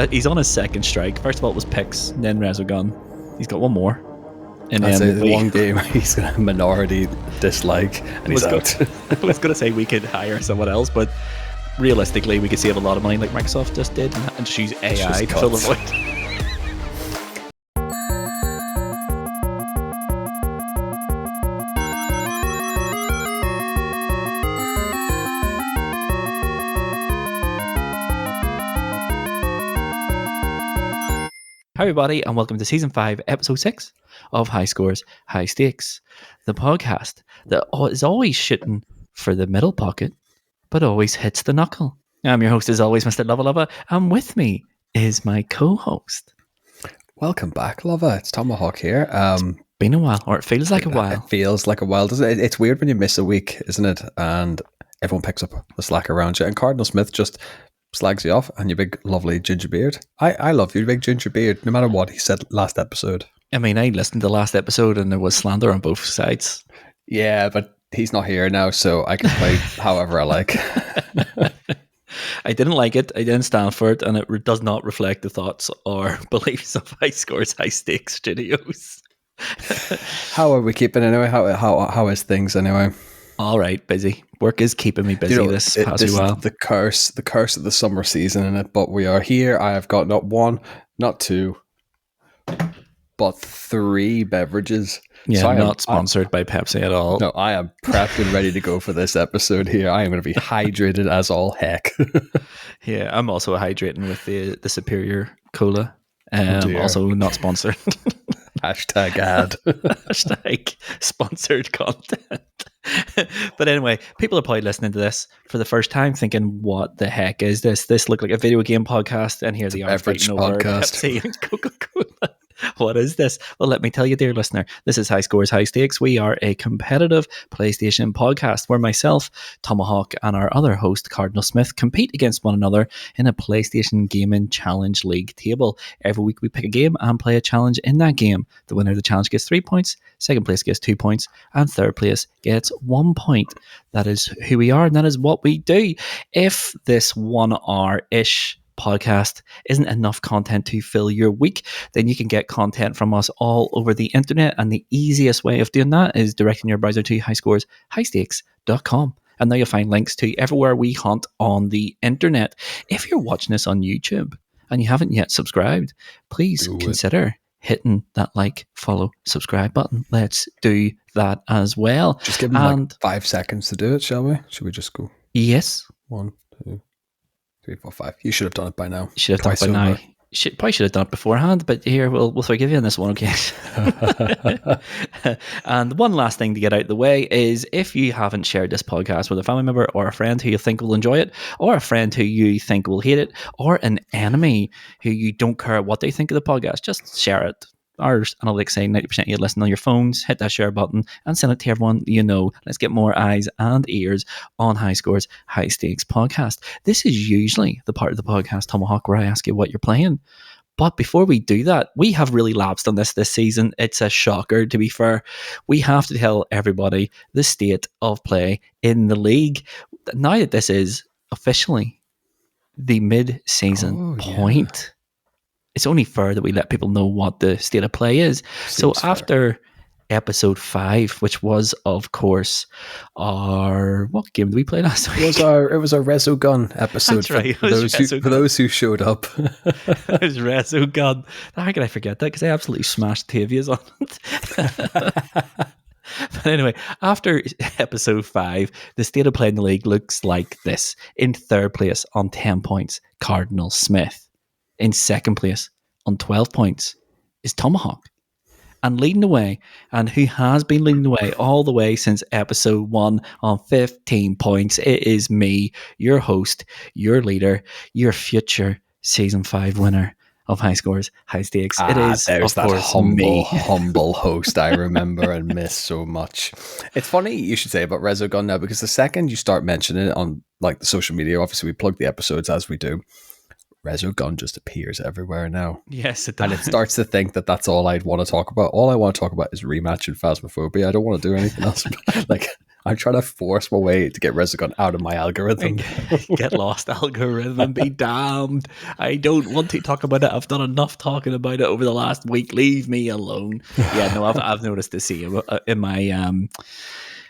He's on his second strike. First of all, it was picks, and then Resogun. He's got one more. And I'd say then one game he's got a minority dislike, and he's out. I was going to say we could hire someone else, but realistically, we could save a lot of money like Microsoft just did and just use AI to fill the void. Hi everybody, and welcome to Season 5, Episode 6 of High Scores, High Stakes, the podcast that is always shooting for the middle pocket, but always hits the knuckle. I'm your host as always, Mr. Luvva Luvva, and with me is my co-host. Welcome back, Luvva. It's Tomahawk here. Been a while, or it feels like a while. It feels like a while, doesn't it? It's weird when you miss a week, isn't it? And everyone picks up the slack around you, and Cardinal Smith just slags you off, and your big lovely ginger beard. I love your big ginger beard, no matter what he said last episode. I mean, I listened to the last episode and there was slander on both sides. Yeah, but he's not here now, so I can play however I like. I didn't like it, I didn't stand for it, and it does not reflect the thoughts or beliefs of High Scores, High Stakes Studios. How are we keeping anyway? How is things anyway? All right, busy. Work is keeping me busy this past while. The curse of the summer season in it, but we are here. I have got not one, not two, but 3 beverages. Yeah, so I'm not sponsored by Pepsi at all. No, I am prepped and ready to go for this episode here. I am going to be hydrated as all heck. Yeah, I'm also hydrating with the Superior Cola. Also not sponsored. Hashtag ad. Hashtag sponsored content. But anyway, people are probably listening to this for the first time thinking, what the heck is this? This looked like a video game podcast, and here they are fighting over Pepsi and Coca-Cola. What is this? Well, let me tell you, dear listener, this is High Scores, High Stakes. We are a competitive PlayStation podcast where myself, Tomahawk, and our other host, Cardinal Smith, compete against one another in a PlayStation Gaming Challenge League table. Every week we pick a game and play a challenge in that game. The winner of the challenge gets 3 points, second place gets 2 points, and third place gets 1 point. That is who we are, and that is what we do. If this 1 hour-ish podcast isn't enough content to fill your week, then you can get content from us all over the internet, and the easiest way of doing that is directing your browser to highscoreshighstakes.com, and there you'll find links to everywhere we hunt on the internet. If you're watching this on YouTube and you haven't yet subscribed, please consider hitting that like, follow, subscribe button. Let's do that as well. Just give them like 5 seconds to do it, shall we? Should we just go? Yes. 1, 2, 3, 4, 5. You should have done it by now. You should have done it by now. Probably should have done it beforehand, but here, we'll forgive you on this one occasion. And one last thing to get out of the way is, if you haven't shared this podcast with a family member or a friend who you think will enjoy it, or a friend who you think will hate it, or an enemy who you don't care what they think of the podcast, just share it. Our analytics say 90% of you listen on your phones. Hit that share button and send it to everyone you know. Let's get more eyes and ears on High Scores, High Stakes podcast. This is usually the part of the podcast, Tomahawk, where I ask you what you're playing. But before we do that, we have really lapsed on this season. It's a shocker, to be fair. We have to tell everybody the state of play in the league. Now that this is officially the mid-season point, it's only fair that we let people know what the state of play is. Seems so after episode 5, which was, of course, what game did we play last week? It was our Resogun episode. That's right. For those who showed up. It was Resogun. How can I forget that? Because I absolutely smashed Tavia's on it. But anyway, after episode 5, the state of play in the league looks like this. In third place on 10 points, Cardinal Smith. In second place on 12 points is Tomahawk. And leading the way, and who has been leading the way all the way since episode 1 on 15 points, it is me, your host, your leader, your future season 5 winner of High Scores, High Stakes. It is, there's of that course, me. humble host I remember and miss so much. It's funny you should say about Resogun now, because the second you start mentioning it on like the social media, obviously we plug the episodes as we do, Resogun just appears everywhere now. Yes, it does. And it starts to think that that's all I'd want to talk about. All I want to talk about is rematch and Phasmophobia. I don't want to do anything else. Like, I'm trying to force my way to get Resogun out of my algorithm. Get lost, algorithm, be damned. I don't want to talk about it. I've done enough talking about it over the last week. Leave me alone. Yeah, no, I've noticed this here in my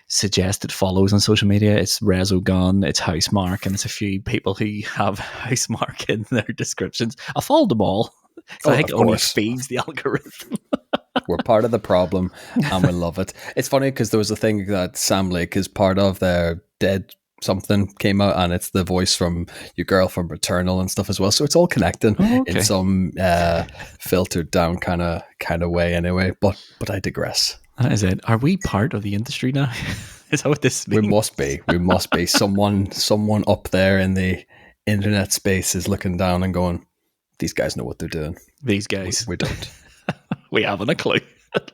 suggested follows on social media. It's Resogun, it's Housemark, and it's a few people who have Housemark in their descriptions. I followed them all. So I think it only feeds the algorithm. We're part of the problem and we love it. It's funny because there was a thing that Sam Lake is part of, their Dead something came out, and it's the voice from your girl from Returnal and stuff as well. So it's all connecting in some filtered down kind of way anyway. But I digress. That is it. Are we part of the industry now? Is that what this means? We must be. We must be. Someone up there in the internet space is looking down and going, these guys know what they're doing. These guys. We don't. We haven't a clue.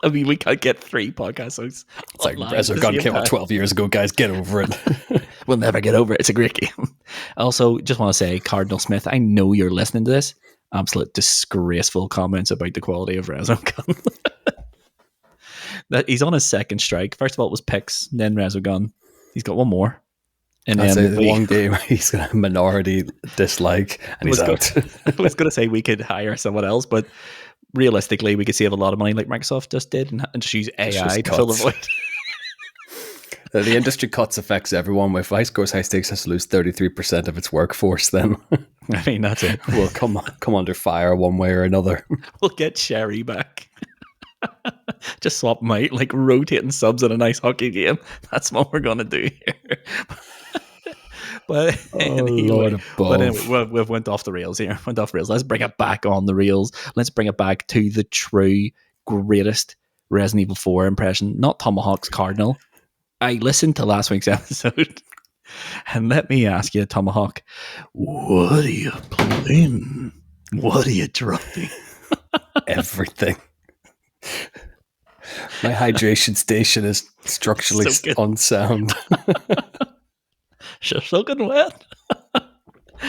I mean, we can't get 3 podcasts. It's like Resogun came out 12 years ago, guys. Get over it. We'll never get over it. It's a great game. Also, just want to say, Cardinal Smith, I know you're listening to this. Absolute disgraceful comments about the quality of Resogun. That he's on his second strike. First of all, it was Pix, then Resogun. He's got one more. And then one game he's got a minority dislike and he's out. I was going to say we could hire someone else, but realistically, we could save a lot of money like Microsoft just did and just use AI to fill the void. The industry cuts affects everyone. If Ice Coast High Stakes has to lose 33% of its workforce, then I mean, that's it. We'll come under fire one way or another. We'll get Sherry back. Just swap them out, like rotating subs in a nice hockey game. That's what we're going to do here. But anyway, we've went off the rails here. Let's bring it back on the rails. Let's bring it back to the true greatest Resident Evil 4 impression, not Tomahawk's Cardinal. I listened to last week's episode, and let me ask you, Tomahawk, what are you playing? What are you dropping? Everything. My hydration station is structurally unsound. She's soaking wet.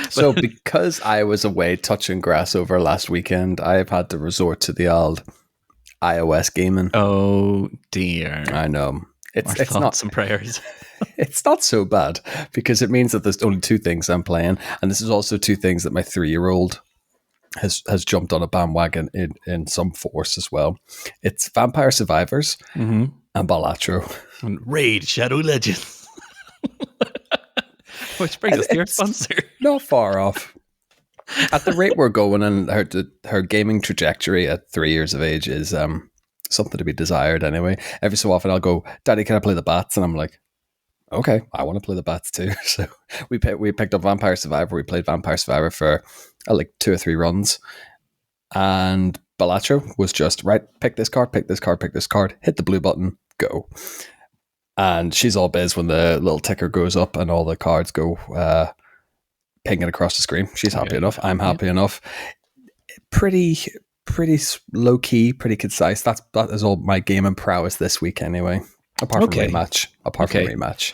So because I was away touching grass over last weekend, I've had to resort to the old iOS gaming. Oh dear. I know. It's not some prayers. It's not so bad because it means that there's only 2 things I'm playing, and this is also 2 things that my 3-year-old has jumped on a bandwagon in some force as well. It's Vampire Survivors and Balatro. And Raid Shadow Legends. Which brings us to your sponsor. Not far off. At the rate we're going, and her gaming trajectory at 3 years of age is something to be desired anyway. Every so often I'll go, Daddy, can I play the bats? And I'm like, okay, I want to play the bats too. So we picked up Vampire Survivor. We played Vampire Survivor for like 2 or 3 runs. And Balatro was just, right, pick this card, hit the blue button, go. And she's all biz when the little ticker goes up and all the cards go pinging across the screen. She's happy enough. I'm happy enough. Pretty low key, pretty concise. That is all my gaming prowess this week anyway. Apart from rematch.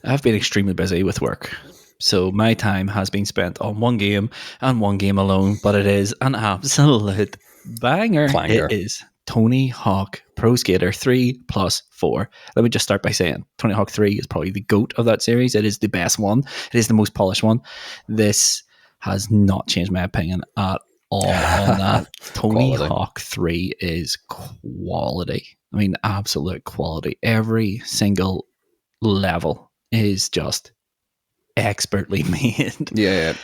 I've been extremely busy with work. So my time has been spent on one game and one game alone, but it is an absolute banger. Clanger. It is Tony Hawk Pro Skater 3+4. Let me just start by saying Tony Hawk 3 is probably the GOAT of that series. It is the best one. It is the most polished one. This has not changed my opinion at all on that. Tony Hawk 3 is quality. I mean, absolute quality. Every single level is just expertly made. Yeah.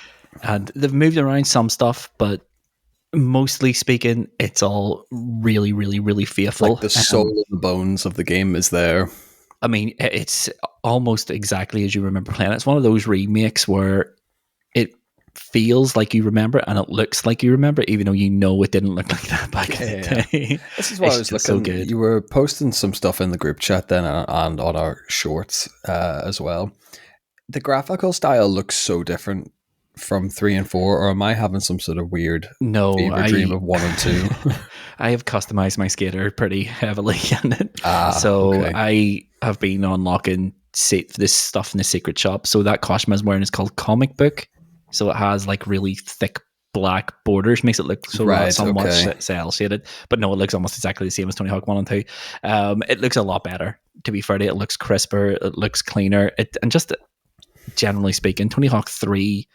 And they've moved around some stuff, but mostly speaking, it's all really, really, really faithful. Like the soul and the bones of the game is there. I mean, it's almost exactly as you remember playing it. It's one of those remakes where it feels like you remember and it looks like you remember, even though you know it didn't look like that back in the day. This is what I was looking. So good. You were posting some stuff in the group chat then and on our shorts as well. The graphical style looks so different from 3 and 4, or am I having some sort of weird fever dream of 1 and 2? I have customized my skater pretty heavily in it. I have been unlocking this stuff in the secret shop. So that costume I was wearing is called Comic Book. So it has like really thick black borders, makes it look somewhat cell shaded. But no, it looks almost exactly the same as Tony Hawk 1 and 2. It looks a lot better. to be fair, it looks crisper, it looks cleaner, and just generally speaking, Tony Hawk 3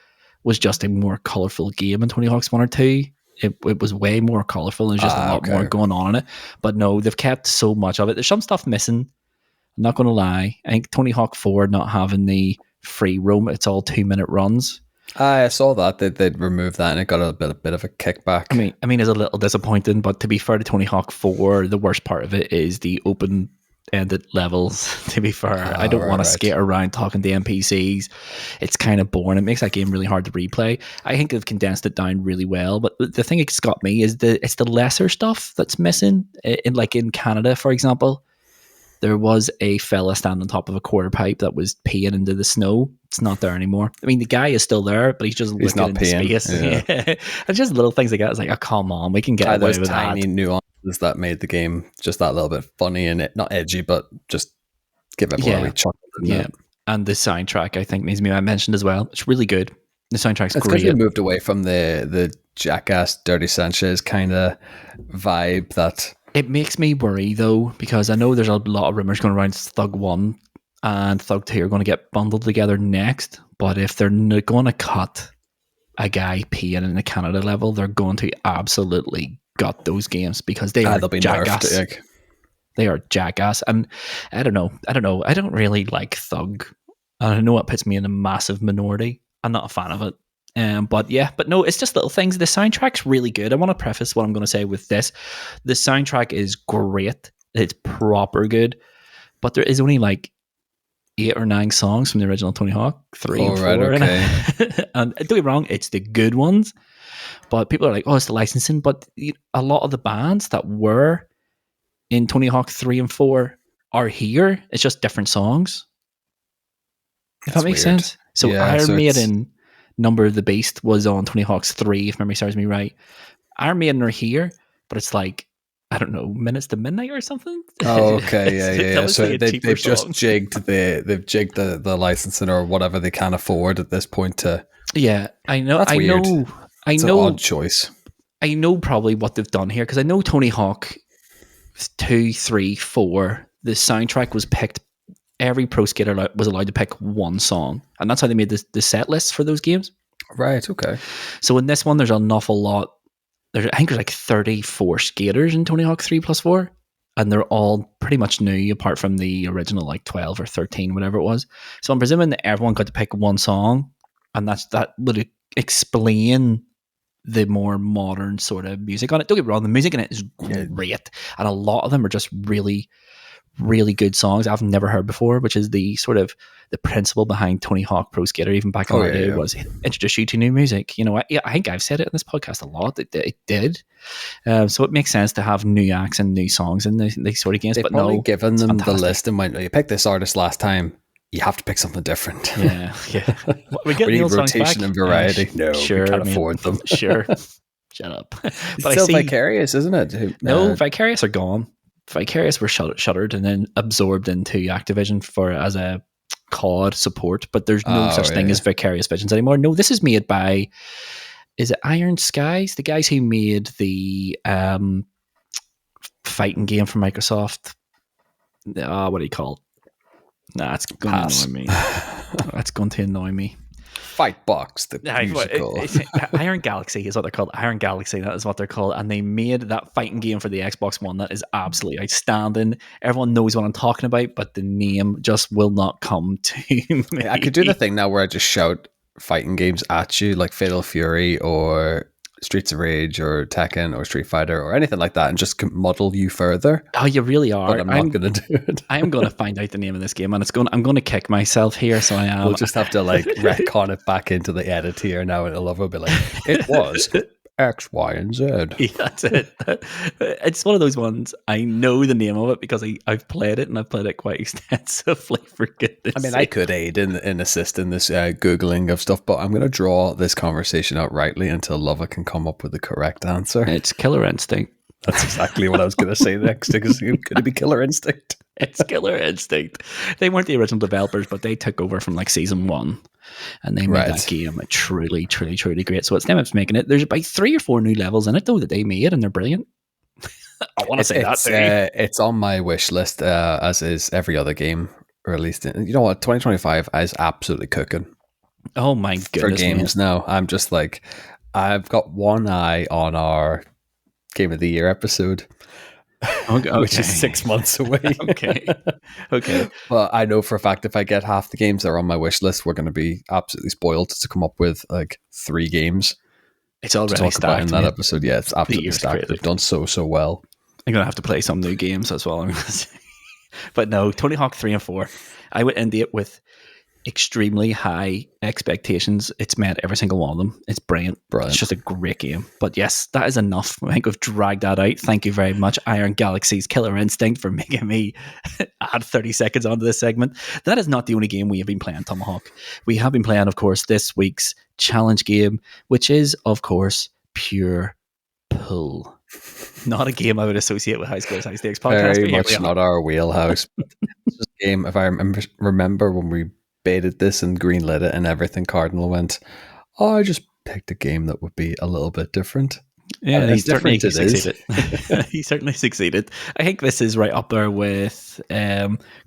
was just a more colourful game than Tony Hawk's 1 or 2. It was way more colourful. There's just a lot more going on in it. But no, they've kept so much of it. There's some stuff missing. I'm not going to lie. I think Tony Hawk 4 not having the free roam, it's all 2-minute runs. I saw that they'd removed that, and it got a bit of a kickback. I mean, it's a little disappointing, but to be fair to Tony Hawk 4, the worst part of it is the open-ended levels. To be fair, I don't want to skate around talking to NPCs. It's kind of boring. It makes that game really hard to replay. I think they've condensed it down really well, but the thing it's got me is it's the lesser stuff that's missing. In Canada, for example, there was a fella standing on top of a quarter pipe that was peeing into the snow. It's not there anymore. I mean, the guy is still there, but he's looking into space. Yeah. And just little things like that. It's like, oh, come on, we can get away with that. Those tiny nuances that made the game just that little bit funny and not edgy, but just give everyone a wee chuckle. Yeah. And the soundtrack, I think, needs to be mentioned as well. It's really good. The soundtrack's great. It's because they moved away from the Jackass, Dirty Sanchez kind of vibe that... It makes me worry, though, because I know there's a lot of rumors going around Thug 1 and Thug 2 are going to get bundled together next. But if they're going to cut a guy peeing in the Canada level, they're going to absolutely gut those games because they are Jackass. They are Jackass. And I don't know. I don't really like Thug. And I know it puts me in a massive minority. I'm not a fan of it. But no, it's just little things. The soundtrack's really good. I want to preface what I'm going to say with this. The soundtrack is great. It's proper good. But there is only like 8 or 9 songs from the original Tony Hawk 3 and 4. Right, okay. And don't get me wrong, it's the good ones. But people are like, oh, it's the licensing. But a lot of the bands that were in Tony Hawk 3 and 4 are here. It's just different songs. If that makes sense. So Iron Maiden... Number of the Beast was on Tony Hawk's 3, if memory serves me right. Iron Maiden are here, but it's like, I don't know, Minutes to Midnight or something. Oh, okay, yeah. So they've just jigged the licensing or whatever they can afford at this point to. Yeah, I know. That's weird. It's an odd choice. I know probably what they've done here because I know Tony Hawk 2, 3, 4. The soundtrack was picked. Every pro skater was allowed to pick one song, and that's how they made the set lists for those games. Right. Okay. So in this one, there's an awful lot. I think there's like 34 skaters in Tony Hawk 3+4, and they're all pretty much new, apart from the original like 12 or 13, whatever it was. So I'm presuming that everyone got to pick one song, and that would explain the more modern sort of music on it. Don't get me wrong, the music in it is great, and a lot of them are just really, really good songs I've never heard before, which is the sort of the principle behind Tony Hawk Pro Skater, even back in the day, was introduce you to new music. You know, I think I've said it in this podcast a lot. It did. So it makes sense to have new acts and new songs in these sort of games. They've but probably no, given them the list and went, you picked this artist last time, you have to pick something different. Yeah. We need rotation and variety. No, we can't afford them. Sure. Shut up. It's still Vicarious, isn't it? No, Vicarious are gone. Vicarious were shuttered and then absorbed into Activision as a COD support, but there's no such thing as Vicarious Visions anymore. No, this is made by, is it Iron Skies? The guys who made the fighting game for Microsoft. What do you call it? Nah, it's going to annoy me. That's going to annoy me. Fightbox, the musical. Iron Galaxy is what they're called. Iron Galaxy, that is what they're called. And they made that fighting game for the Xbox One that is absolutely outstanding. Everyone knows what I'm talking about, but the name just will not come to me. I could do the thing now where I just shout fighting games at you, like Fatal Fury or Streets of Rage or Tekken or Street Fighter or anything like that, and just muddle you further. Oh, you really are. But I'm not going to do it. I am going to find out the name of this game, and I'm going to kick myself here. So I am. We'll just have to like retcon it back into the edit here now, and Luvva will be like, it was X, Y, and Z. Yeah, that's it. It's one of those ones. I know the name of it because I've played it, and I've played it quite extensively. For goodness' sake. I could aid in assisting this Googling of stuff, but I'm going to draw this conversation out rightly until Luvva can come up with the correct answer. It's Killer Instinct. That's exactly what I was going to say next, because could it be Killer Instinct? It's Killer Instinct. They weren't the original developers, but they took over from like season 1. And they made that game truly, truly, truly great. So it's them that's making it. There's about 3 or 4 new levels in it, though, that they made, and they're brilliant. I want to say that too. It's on my wish list, as is every other game released. You know what? 2025 is absolutely cooking. Oh my goodness! For games now, I'm just like, I've got one eye on our Game of the Year episode, which is 6 months away. Okay. But I know for a fact if I get half the games that are on my wish list, we're going to be absolutely spoiled to come up with like 3 games. It's already stacked in that episode. Yeah, it's absolutely stacked. They've done so well. I'm gonna have to play some new games as well. I'm gonna say. But no, Tony Hawk 3 and 4. I would end it with extremely high expectations. It's met every single one of them. It's brilliant. It's just a great game. But yes, that is enough. I think we've dragged that out. Thank you very much, Iron Galaxy's Killer Instinct, for making me add 30 seconds onto this segment. That is not the only game we have been playing, Tomahawk. We have been playing, of course, this week's challenge game, which is, of course, Pure Pull. Not a game I would associate with High Scores, High Stakes podcast. Very much not our wheelhouse. It's just a game, if I remember when we baited this and greenlit it and everything, Cardinal went, oh, I just picked a game that would be a little bit different. Yeah, he certainly succeeded. He certainly succeeded. I think this is right up there with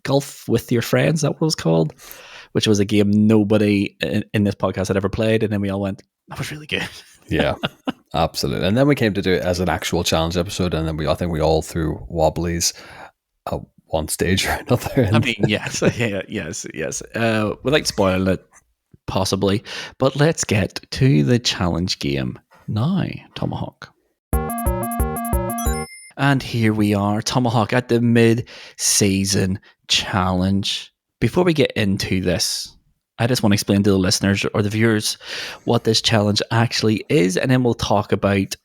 Golf with Your Friends, that was called, which was a game nobody in this podcast had ever played, and then we all went, that was really good. Yeah, absolutely. And then we came to do it as an actual challenge episode, and then I think we all threw wobblies at one stage or another. I mean, yes. Without spoiling it, possibly. But let's get to the challenge game now, Tomahawk. And here we are, Tomahawk, at the mid-season challenge. Before we get into this, I just want to explain to the listeners or the viewers what this challenge actually is, and then we'll talk about,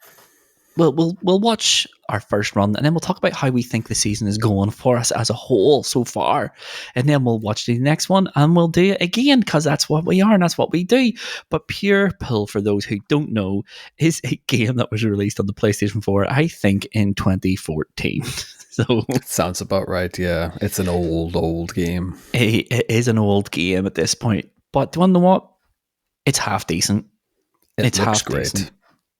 we'll watch our first run, and then we'll talk about how we think the season is going for us as a whole so far, and then we'll watch the next one, and we'll do it again, because that's what we are, and that's what we do. But Pure Pull, for those who don't know, is a game that was released on the PlayStation 4, I think, in 2014. So it sounds about right. Yeah, it's an old game. It is an old game at this point, but do you want to know what? It's half decent. It's half great. Decent.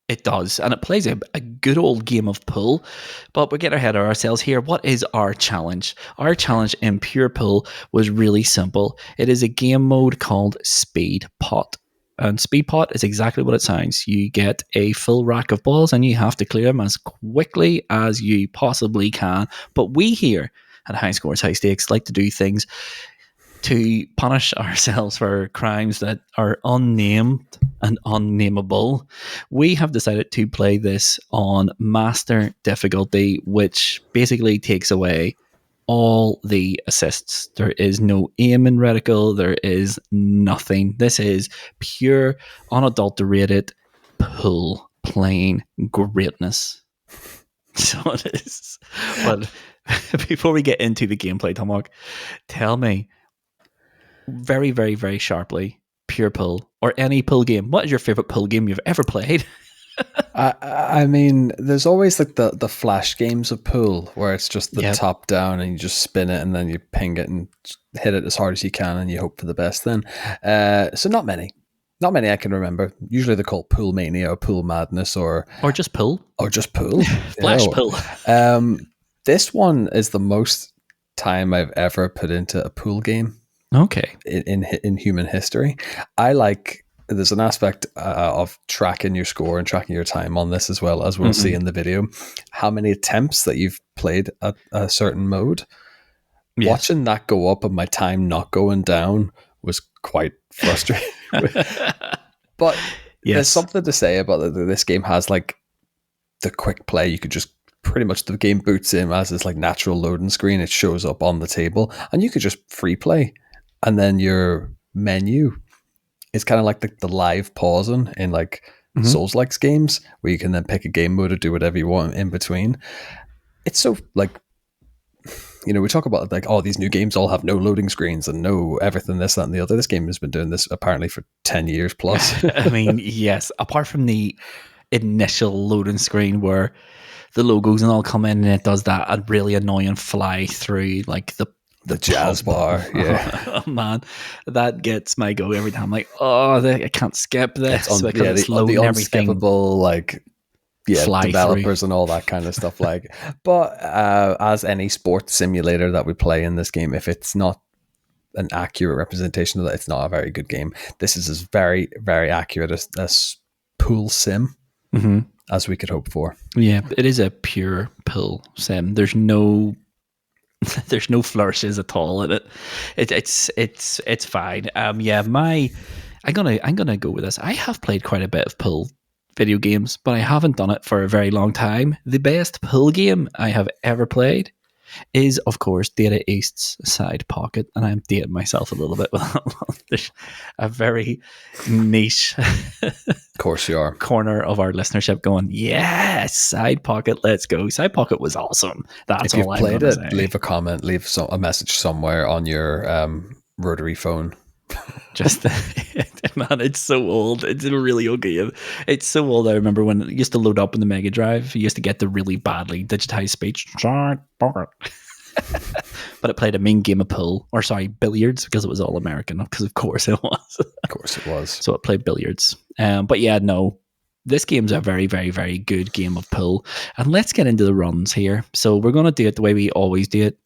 It does, and it plays a good old game of pool. But we're getting ahead of ourselves here. What is our challenge? Our challenge in Pure Pull was really simple. It is a game mode called Speed Pot. And Speed Pot is exactly what it sounds. You get a full rack of balls and you have to clear them as quickly as you possibly can. But we here at High Scores, High Stakes like to do things to punish ourselves for crimes that are unnamed and unnameable. We have decided to play this on Master difficulty, which basically takes away all the assists. There is no aim in reticle. There is nothing. This is pure, unadulterated pull playing greatness. So it is. But before we get into the gameplay, Tomahawk, tell me very, very, very sharply, Pure Pull or any pull game, what is your favorite pull game you've ever played? I mean, there's always like the flash games of pool where it's just the top down and you just spin it and then you ping it and hit it as hard as you can and you hope for the best then. So not many I can remember. Usually they're called Pool Mania or Pool Madness or just Pool. Or just Pool. Flash Pool. This one is the most time I've ever put into a pool game. Okay. In human history. There's an aspect of tracking your score and tracking your time on this as well, as we'll see in the video. How many attempts that you've played at a certain mode. Yes. Watching that go up and my time not going down was quite frustrating. But there's something to say about that. This game has like the quick play. You could just pretty much, the game boots in as this like natural loading screen. It shows up on the table and you could just free play. And then your menu is kind of like the live pausing in like Souls-like games where you can then pick a game mode or do whatever you want in between. It's so like, you know, we talk about like, oh, these new games all have no loading screens and no everything, this, that, and the other. This game has been doing this apparently for 10 years plus. I mean, yes, apart from the initial loading screen where the logos and all come in and it does that really annoying fly through like the jazz bar. Yeah. Oh man, that gets my go every time. Like, I can't skip this because it's loading the everything. Unskippable, like, fly developers through. and all that kind of stuff. But as any sports simulator that we play in this game, if it's not an accurate representation of that, it's not a very good game. This is as very, very accurate as pool sim as we could hope for. Yeah, it is a pure pool sim. There's no flourishes at all in it. It's fine. I'm gonna go with this. I have played quite a bit of pool video games, but I haven't done it for a very long time. The best pool game I have ever played is, of course, Data East's Side Pocket, and I'm dating myself a little bit with that one. There's a very niche Of course you are. corner of our listenership going, yes, Side Pocket, let's go. Side Pocket was awesome. That's if you've all I'm played gonna it, say. leave a comment, leave a message somewhere on your rotary phone. Just man, it's so old. It's a really old game. It's so old. I remember when it used to load up in the Mega Drive, you used to get the really badly digitized speech. But it played a mean game of pool, or sorry, billiards, because it was all American, because of course it was. Of course it was. So it played billiards. But yeah, no, this game's a very, very, very good game of pool. And let's get into the runs here. So we're going to do it the way we always do it.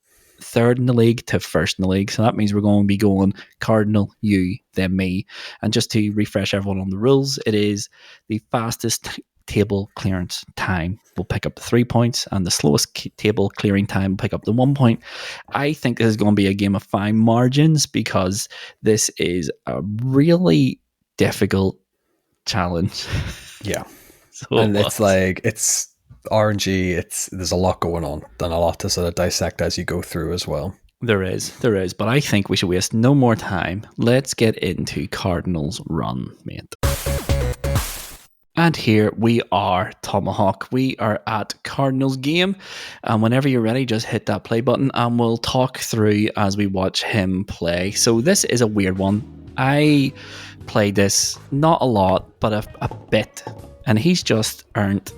Third in the league to first in the league. So that means we're going to be going Cardinal, you, then me. And just to refresh everyone on the rules, it is the fastest table clearance time will pick up the 3 points, and the slowest table clearing time will pick up the 1 point. I think this is going to be a game of fine margins, because this is a really difficult challenge. Yeah. So and it's RNG, there's a lot going on, and a lot to sort of dissect as you go through as well. There is, but I think we should waste no more time. Let's get into Cardinal's run, mate. And here we are, Tomahawk. We are at Cardinal's game. And whenever you're ready, just hit that play button and we'll talk through as we watch him play. So this is a weird one. I played this not a lot, but a bit. And he's just earned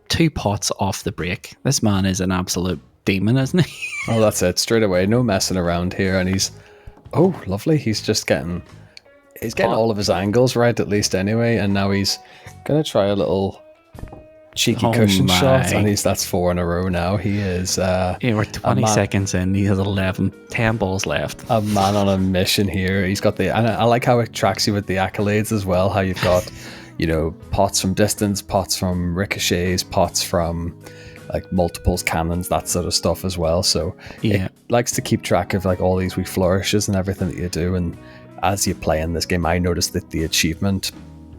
2 pots off the break. This man is an absolute demon, isn't he? Oh, that's it. Straight away. No messing around here. And he's, lovely. He's just getting all of his angles right, at least anyway. And now he's going to try a little cheeky cushion shot. And that's 4 in a row now. He is... yeah, we're 20 seconds in. He has 10 balls left. A man on a mission here. He's got and I like how it tracks you with the accolades as well. How you've got, pots from distance, pots from ricochets, pots from like multiples, cannons, that sort of stuff as well. So it likes to keep track of like all these wee flourishes and everything that you do. And as you play in this game, I noticed that the achievement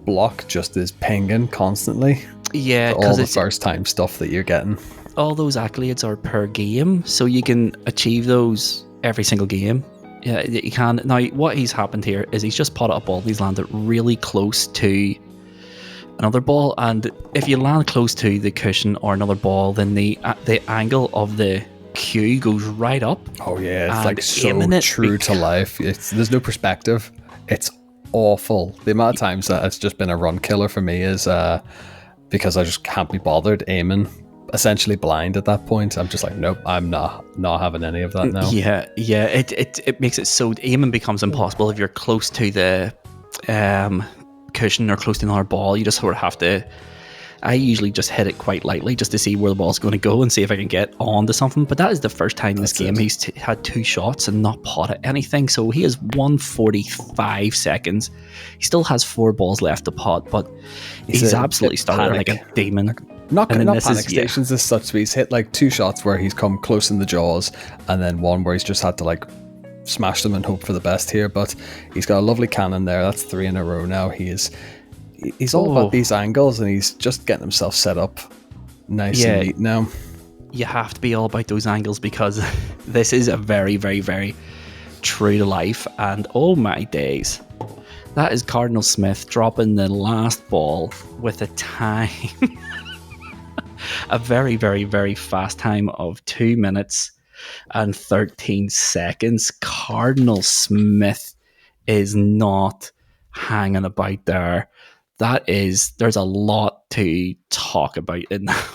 block just is pinging constantly. Yeah, all the first time stuff that you're getting. All those accolades are per game, so you can achieve those every single game. Yeah, you can. Now, what he's happened here is he's just potted a ball. He's landed really close to another ball, and if you land close to the cushion or another ball, then the angle of the cue goes right up. Oh yeah, it's like so true to life. There's no perspective. It's awful. The amount of times that it's just been a run killer for me is because I just can't be bothered aiming essentially blind at that point. I'm just like, nope, I'm not having any of that now. Yeah, it makes it so aiming becomes impossible if you're close to the cushion or close to another ball. You just sort of have to. I usually just hit it quite lightly just to see where the ball's going to go and see if I can get onto something. But that is the first time in this game he's had 2 shots and not potted anything. So he has 1:45 seconds. He still has 4 balls left to pot, but he's absolutely started like a demon. Not panic stations as such, but he's hit like 2 shots where he's come close in the jaws, and then one where he's just had to like smash them and hope for the best here. But he's got a lovely cannon there. That's 3 in a row now. He's all about these angles, and he's just getting himself set up nice and neat now. You have to be all about those angles because this is a very, very, very true to life. And oh my days, that is Cardinal Smith dropping the last ball with a time, a very, very, very fast time of 2 minutes and 13 seconds. Cardinal Smith is not hanging about there. There's a lot to talk about in that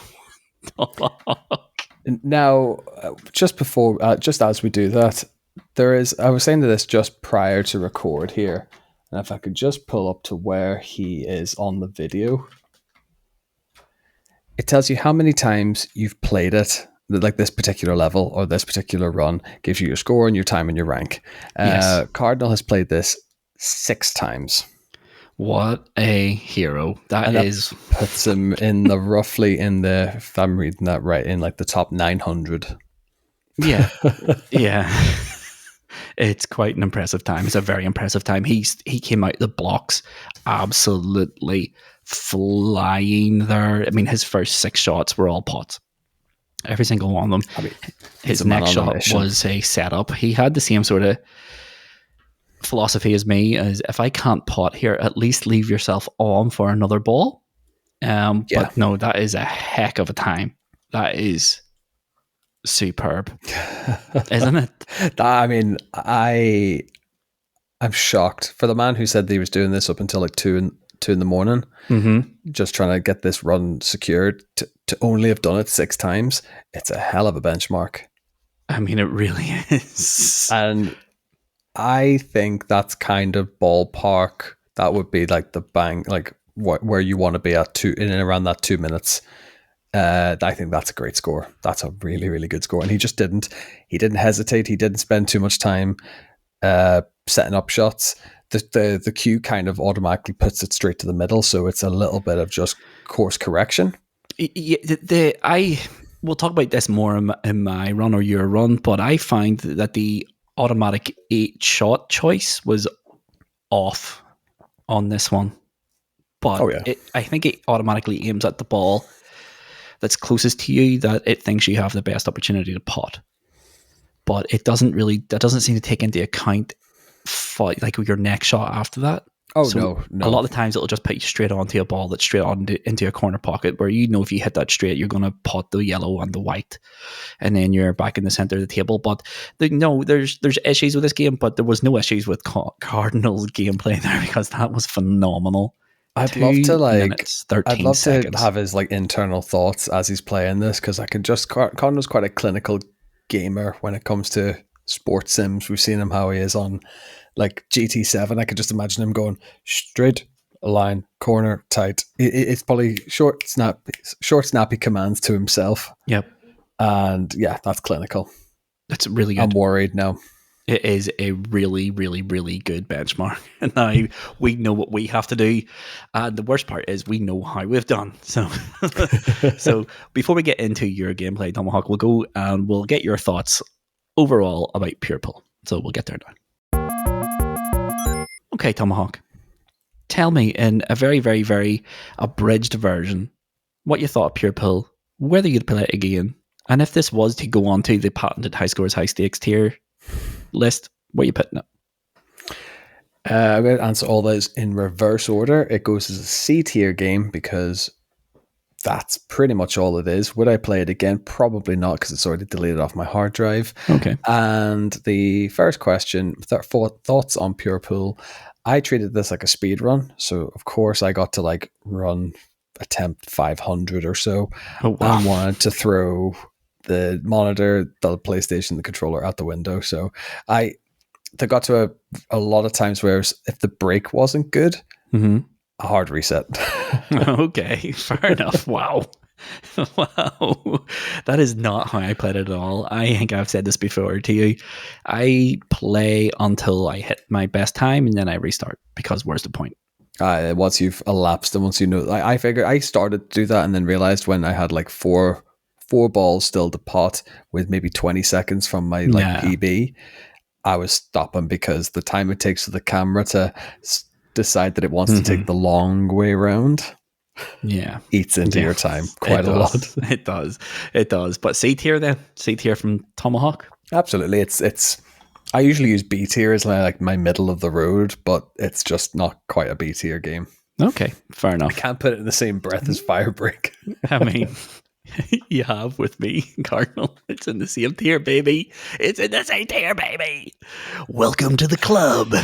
one. Now, just as we do that, I was saying to this just prior to record here, and if I could just pull up to where he is on the video. it tells you how many times you've played it. Like this particular level or this particular run gives you your score and your time and your rank. Yes. Cardinal has played this 6 times. What a hero. That puts him in the roughly in the, if I'm reading that right, in like the top 900. Yeah. Yeah. It's quite an impressive time. It's a very impressive time. He came out the blocks absolutely flying there. I mean, his first 6 shots were all pots. Every single one of them. I mean, his next shot was a setup. He had the same sort of philosophy as me, as if I can't pot here, at least leave yourself on for another ball. But no, that is a heck of a time. That is superb, isn't it? I mean, I'm shocked for the man who said that he was doing this up until like 2 in the morning, just trying to get this run secured, to only have done it 6 times. It's a hell of a benchmark. I mean, it really is. And I think that's kind of ballpark. That would be like the bang, like where you want to be at in and around that 2 minutes. I think that's a great score. That's a really, really good score. And he just didn't hesitate. He didn't spend too much time setting up shots. The cue kind of automatically puts it straight to the middle, so it's a little bit of just course correction. I will talk about this more in my run or your run, but I find that the automatic 8-shot choice was off on this one. But I think it automatically aims at the ball that's closest to you, that it thinks you have the best opportunity to pot. But that doesn't seem to take into account like your next shot after that. Oh, so no. A lot of the times it'll just put you straight onto a ball that's straight on into a corner pocket, where if you hit that straight, you're going to pot the yellow and the white, and then you're back in the center of the table. But there's issues with this game, but there was no issues with Cardinal's gameplay there, because that was phenomenal. I'd love to have his like internal thoughts as he's playing this, because I can just Cardinal's quite a clinical gamer when it comes to sports sims. We've seen him how he is on like GT7. I could just imagine him going straight, line, corner, tight. It's probably short, snappy commands to himself. Yep. And yeah, that's clinical. That's really good. I'm worried now. It is a really, really, really good benchmark. And now we know what we have to do. And the worst part is we know how we've done. So so before we get into your gameplay, Tomahawk, we'll go and we'll get your thoughts overall about Pure Pull. So we'll get there now. Okay, Tomahawk. Tell me in a very, very, very abridged version what you thought of Pure Pull, whether you'd play it again, and if this was to go on to the patented high scores, high stakes tier list, where are you putting it? I'm going to answer all those in reverse order. It goes as a C tier game because that's pretty much all it is. Would I play it again? Probably not, because it's already deleted off my hard drive. Okay. And the first question, thoughts on Pure Pull. I treated this like a speed run. So of course I got to like attempt 500 or so. Oh, wow. I wanted to throw the monitor, the PlayStation, the controller out the window. So I got to a lot of times where if the break wasn't good, a hard reset. Okay, fair enough. Wow. Wow. That is not how I played it at all. I think I've said this before to you. I play until I hit my best time and then I restart, because where's the point? Once you've elapsed and once you know, I figured I started to do that and then realized when I had like four balls still to pot with maybe 20 seconds from my PB, I was stopping, because the time it takes for the camera to decide that it wants to take the long way around eats into your time quite a lot. It does. But C tier then? C tier from Tomahawk? Absolutely. It's I usually use B tier as like my middle of the road, but it's just not quite a B tier game. Okay, fair enough. I can't put it in the same breath as Firebreak. I mean, you have with me, Cardinal. It's in the same tier, baby. It's in the same tier, baby. Welcome to the club.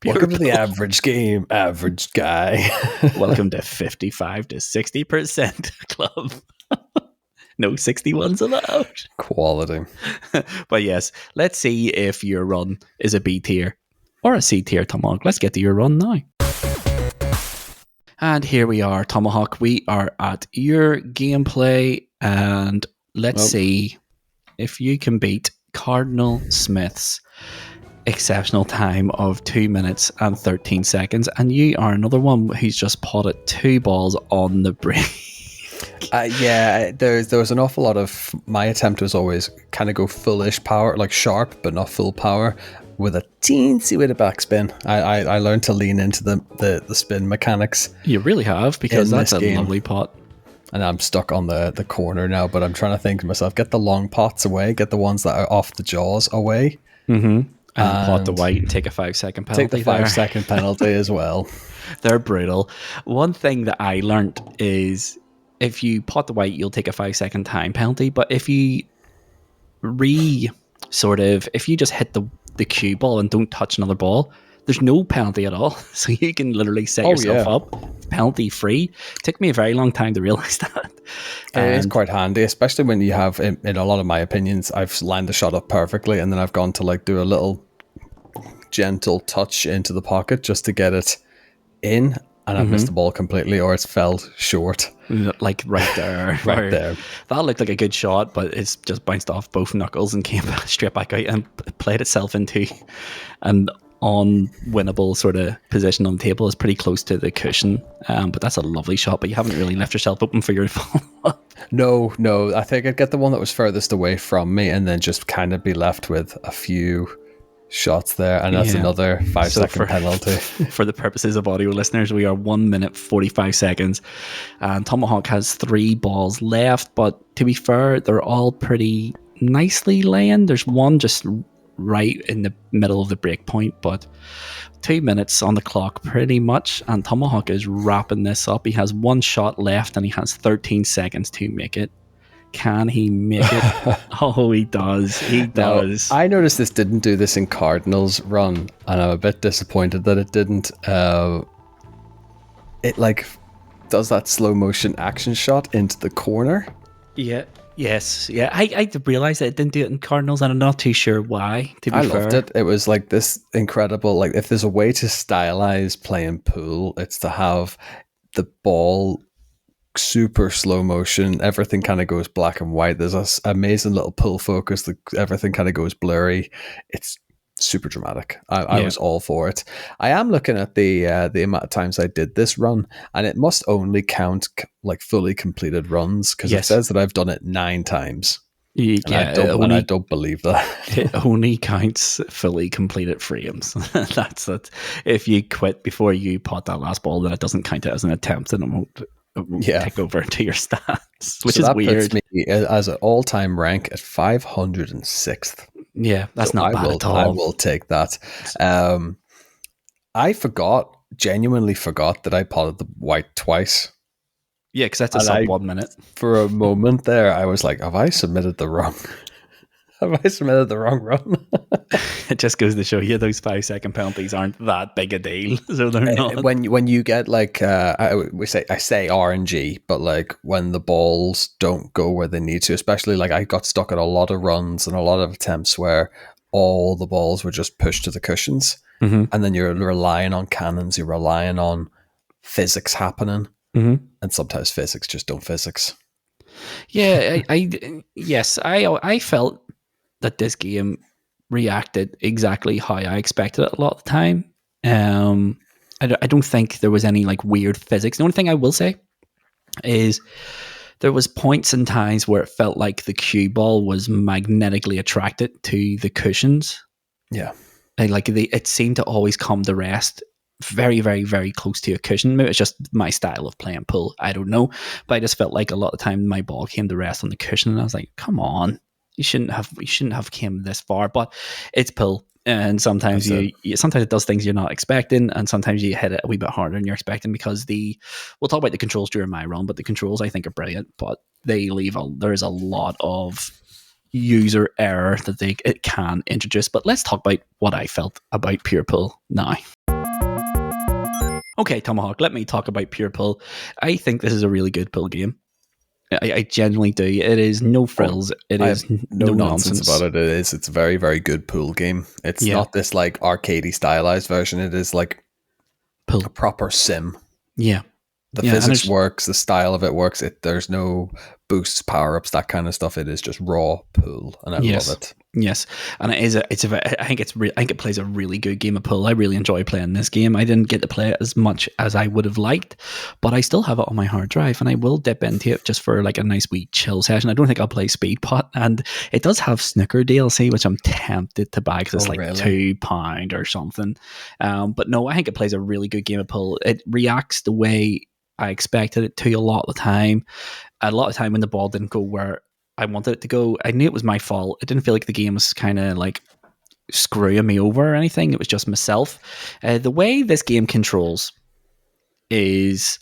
Welcome to the average game, average guy. Welcome to 55 to 60% club. No 61s allowed. Quality. But yes, let's see if your run is a B tier or a C tier, Tomahawk. Let's get to your run now. And here we are, Tomahawk. We are at your gameplay, and let's see if you can beat Cardinal Smith's exceptional time of 2 minutes and 13 seconds. And you are another one who's just potted 2 balls on the break. There was an awful lot of, my attempt was always kind of go fullish power, like sharp, but not full power, with a teensy bit of backspin. I learned to lean into the spin mechanics. You really have, because that's a lovely pot. And I'm stuck on the corner now, but I'm trying to think to myself, get the long pots away, get the ones that are off the jaws away. Mm-hmm. And pot the white and take a 5-second penalty. Take the 5-second penalty as well. They're brutal. One thing that I learned is if you pot the white, you'll take a 5-second time penalty. But if you if you just hit the cue ball and don't touch another ball, there's no penalty at all. So you can literally set yourself up penalty free. It took me a very long time to realize that. It is quite handy, especially when you have, in a lot of my opinions, I've lined the shot up perfectly and then I've gone to like do a little gentle touch into the pocket just to get it in, and I've missed the ball completely, or it's fell short. Like right there. Right there. That looked like a good shot, but it's just bounced off both knuckles and came straight back out and played itself into an unwinnable sort of position on the table. Is pretty close to the cushion, but that's a lovely shot, but you haven't really left yourself open for your follow-up. No, I think I'd get the one that was furthest away from me and then just kind of be left with a few shots there, and that's another 5-second penalty. For the purposes of audio listeners, we are 1 minute 45 seconds, and Tomahawk has 3 balls left, but to be fair, they're all pretty nicely laying. There's one just right in the middle of the break point, but 2 minutes on the clock pretty much, and Tomahawk is wrapping this up. He has 1 shot left and he has 13 seconds to make it. Can he make it? Oh, he does. He does. Now, I noticed this didn't do this in Cardinals' run, and I'm a bit disappointed that it didn't. It like does that slow motion action shot into the corner. Yeah. Yes. Yeah. I realized that it didn't do it in Cardinals, and I'm not too sure why. To be fair, loved it. It was like this incredible. Like, if there's a way to stylize playing pool, it's to have the ball super slow motion. Everything kind of goes black and white. There's this amazing little pull focus. Everything kind of goes blurry. It's super dramatic. I was all for it. I am looking at the amount of times I did this run, and it must only count like fully completed runs, because it says that I've done it 9 times. Yeah, I don't believe that. It only counts fully completed frames. That's it. If you quit before you pot that last ball, then it doesn't count it as an attempt, and it won't take over to your stats, which is weird. Puts me as an all-time rank at 506th. Yeah, that's not bad at all. I will take that. I genuinely forgot that I potted the white twice. Yeah, because that's a sub 1 minute. For a moment there, I was like, have I submitted the wrong run? It just goes to show you those 5-second penalties aren't that big a deal. So they're not. When you get like I say RNG, but like when the balls don't go where they need to, especially like I got stuck at a lot of runs and a lot of attempts where all the balls were just pushed to the cushions, and then you're relying on cannons, you're relying on physics happening, and sometimes physics just don't physics. Yeah, I felt that this game reacted exactly how I expected it a lot of the time. I don't think there was any like weird physics. The only thing I will say is there was points and times where it felt like the cue ball was magnetically attracted to the cushions. Yeah, and like it seemed to always come to rest very, very, very close to a cushion. Maybe it's just my style of playing pool. I don't know, but I just felt like a lot of the time my ball came to rest on the cushion, and I was like, "Come on, you shouldn't have came this far." But it's pool, and sometimes sometimes it does things you're not expecting, and sometimes you hit it a wee bit harder than you're expecting, because we'll talk about the controls during my run, but the controls I think are brilliant, but there's a lot of user error that it can introduce. But let's talk about what I felt about pure pool now. Okay, Tomahawk, let me talk about pure pool. I think this is a really good pool game. I genuinely do. It is no frills. It is no nonsense about it. It's a very, very good pool game. It's not this like arcadey stylized version. It is like pool. A proper sim. Yeah. The physics works, the style of it works. There's no boosts, power ups, that kind of stuff. It is just raw pool, and I love it. Yes, and I think it plays a really good game of pool. I really enjoy playing this game. I didn't get to play it as much as I would have liked, but I still have it on my hard drive, and I will dip into it just for like a nice wee chill session. I don't think I'll play Speed Pot, and it does have snooker DLC, which I'm tempted to buy because it's like £2 or something. But no, I think it plays a really good game of pool. It reacts the way I expected it to a lot of the time. A lot of time when the ball didn't go where I wanted it to go, I knew it was my fault. It didn't feel like the game was kind of like screwing me over or anything. It was just myself. The way this game controls is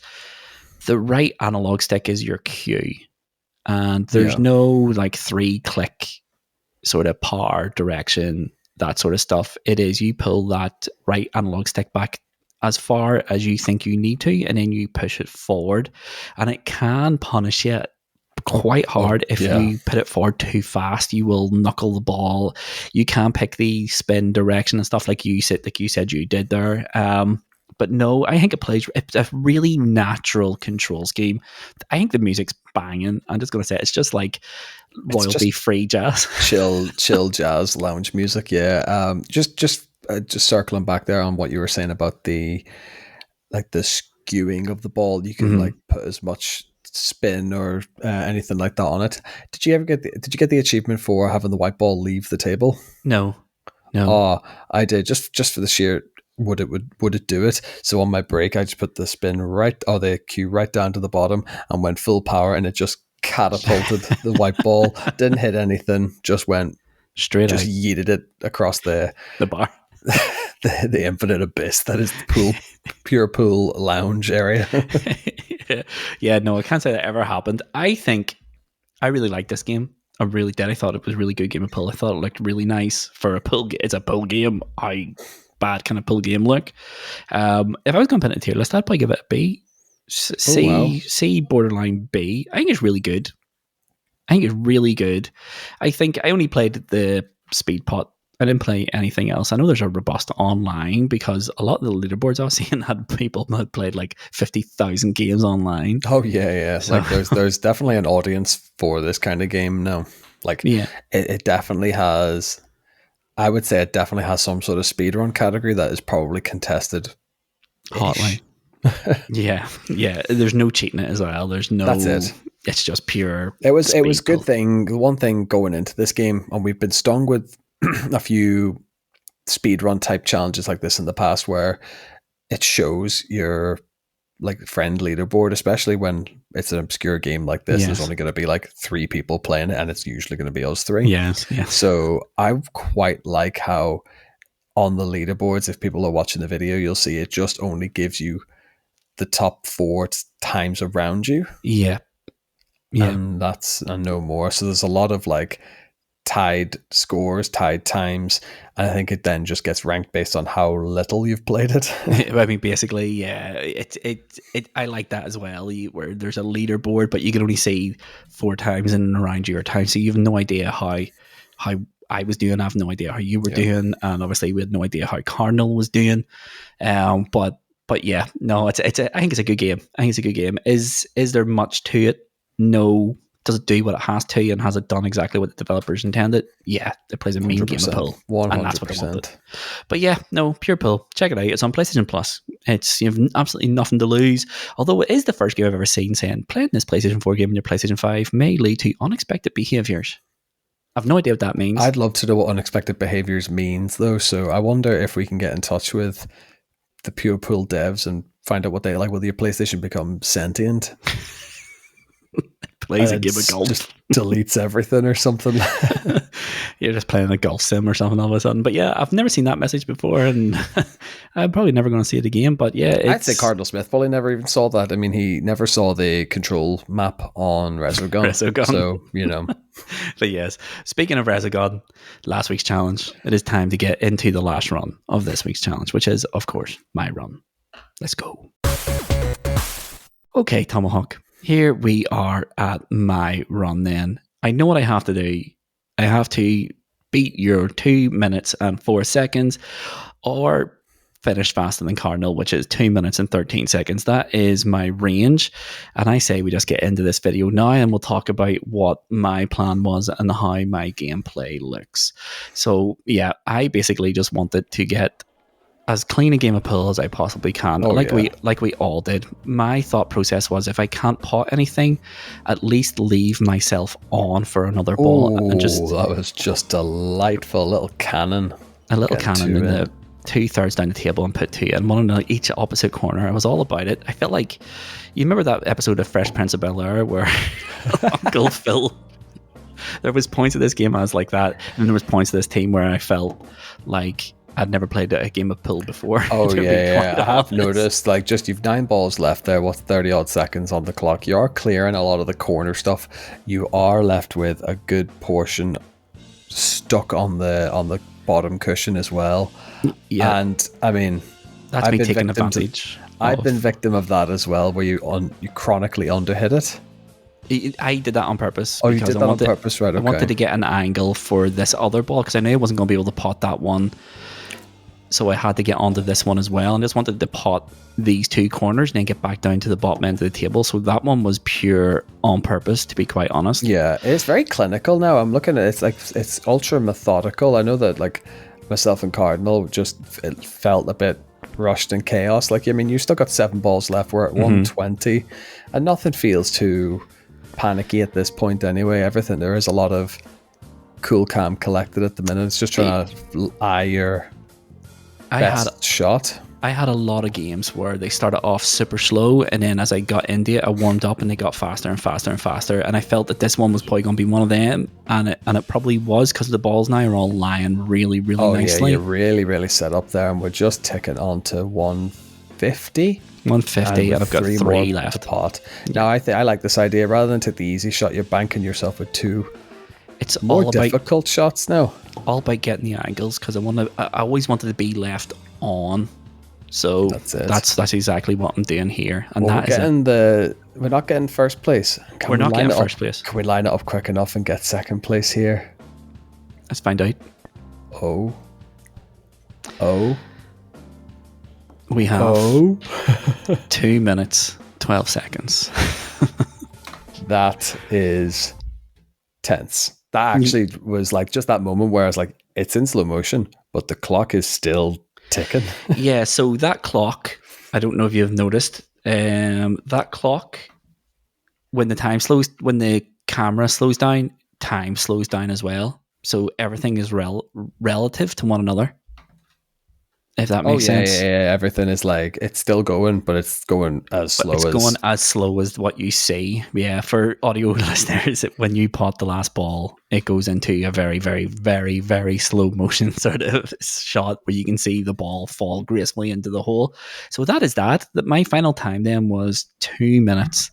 the right analog stick is your cue, and there's no like 3-click sort of power direction, that sort of stuff. It is you pull that right analog stick back as far as you think you need to, and then you push it forward, and it can punish you quite hard if you put it forward too fast. You will knuckle the ball. You can pick the spin direction and stuff like you said you did there. But no, I think it's a really natural control scheme. I think the music's banging. I'm just going to say it's just like royalty-free jazz, chill jazz lounge music. Yeah. Just circling back there on what you were saying about the skewing of the ball. You can like put as much spin or anything like that on it. Did you get the achievement for having the white ball leave the table? No. Oh, I did, just for the sheer would it do it. So on my break I just put the the cue right down to the bottom and went full power, and it just catapulted the white ball. Didn't hit anything, just went straight, just yeeted it across the bar. the infinite abyss that is the pool, pure pool lounge area. Yeah, no, I can't say that ever happened. I think I really liked this game. I really did. I thought it was a really good game of pool. I thought it looked really nice for a pool. It's a pool game. Bad kind of pool game look. If I was going to put it in a tier list, I'd probably give it a B. C borderline B. I think it's really good. I think I only played the Speed Pot. I didn't play anything else. I know there's a robust online because a lot of the leaderboards I was seeing had people that had played like 50,000 games online. Oh yeah. So, like there's definitely an audience for this kind of game now. Like it definitely has. I would say it definitely has some sort of speedrun category that is probably contested hotly. yeah. There's no cheating it as well. There's no. That's it. It's just pure. It was good thing. The one thing going into this game, and we've been stung with a few speedrun type challenges like this in the past, where it shows your like friend leaderboard, especially when it's an obscure game like this. There's only going to be like 3 people playing it, and it's usually going to be us 3. Yes. So I quite like how on the leaderboards, if people are watching the video, you'll see it just only gives you the top 4 times around you. Yeah. And no more. So there's a lot of like tied scores, tied times, and I think it then just gets ranked based on how little you've played it. I mean, basically, yeah, it I like that as well, where there's a leaderboard, but you can only see 4 times in and around your time, so you have no idea how I was doing. I have no idea how you were doing, and obviously we had no idea how Cardinal was doing. But yeah, no, I think it's a good game. Is there much to it? No. Does it do what it has to, and has it done exactly what the developers intended? Yeah, it plays a mean game of pool, 100%. And that's what they wanted. But yeah, no, pure pool. Check it out. It's on PlayStation Plus. You have absolutely nothing to lose. Although it is the first game I've ever seen saying playing this PlayStation 4 game on your PlayStation 5 may lead to unexpected behaviors. I've no idea what that means. I'd love to know what unexpected behaviors means, though. So I wonder if we can get in touch with the pure pool devs and find out what they like. Will your PlayStation become sentient? Plays a game of golf, just deletes everything or something. You're just playing a golf sim or something all of a sudden. But yeah, I've never seen that message before, and I'm probably never going to see it again. But yeah, I'd say Cardinal Smith probably never even saw that. I mean, he never saw the control map on Resogun. So you know. But yes, speaking of Resogun, last week's challenge. It is time to get into the last run of this week's challenge, which is, of course, my run. Let's go. Okay, Tomahawk. Here we are at my run then. I know what I have to do. I have to beat your 2 minutes and 4 seconds, or finish faster than Cardinal, which is 2 minutes and 13 seconds. That is my range. And I say we just get into this video now and we'll talk about what my plan was and how my gameplay looks. So yeah, I basically just wanted to get as clean a game of pool as I possibly can, like we all did. My thought process was, if I can't pot anything, at least leave myself on for another ball. And that was just delightful. Little cannon. A little cannon in the 2/3 down the table and put 2 in, one in each opposite corner. I was all about it. I felt like, you remember that episode of Fresh Prince of Bel-Air where Uncle Phil, there was points of this game I was like that, and there was points of this team where I felt like I'd never played a game of pool before. Oh yeah. I have noticed, like, just you've 9 balls left there. What's 30 odd seconds on the clock? You are clearing a lot of the corner stuff. You are left with a good portion stuck on the bottom cushion as well. Yeah, and I mean, that's me taking advantage. I've been victim of that as well, where you chronically underhit it. I did that on purpose. Oh, you did that on purpose, right? Okay. I wanted to get an angle for this other ball because I knew I wasn't going to be able to pot that one. So I had to get onto this one as well, and just wanted to pot these 2 corners and then get back down to the bottom end of the table. So that one was pure on purpose, to be quite honest. Yeah, it's very clinical now. I'm looking at it, it's ultra methodical. I know that, like, myself and Cardinal just felt a bit rushed and chaos. Like, I mean, you still got 7 balls left. We're at 120, and nothing feels too panicky at this point anyway. Everything, there is a lot of cool, calm, collected at the minute. It's just trying to eye your best shot. I had a lot of games where they started off super slow, and then as I got into it, I warmed up and they got faster and faster and faster, and I felt that this one was probably going to be one of them, and it probably was, because the balls now are all lying really nicely. Yeah, you're really set up there, and we're just ticking on to 150. 150, and I've got 3 left to pot. Now I like this idea. Rather than take the easy shot, you're banking yourself with 2 it's more difficult shots now. All about getting the angles, because I always wanted to be left on. So that's exactly what I'm doing here. And we're not getting first place. We're not getting first place. Can we line it up quick enough and get second place here? Let's find out. Oh. We have 2 minutes, 12 seconds. That is tense. That actually was like just that moment where I was like, it's in slow motion, but the clock is still ticking. Yeah, so that clock, I don't know if you've noticed, that clock, when the camera slows down, time slows down as well. So everything is relative to one another. If that makes sense. Yeah. Everything is like, it's still going, but it's going as slow as what you see. Yeah, for audio listeners, when you pot the last ball, it goes into a very, very, very, very slow motion sort of shot where you can see the ball fall gracefully into the hole. So that is that. My final time then was 2 minutes,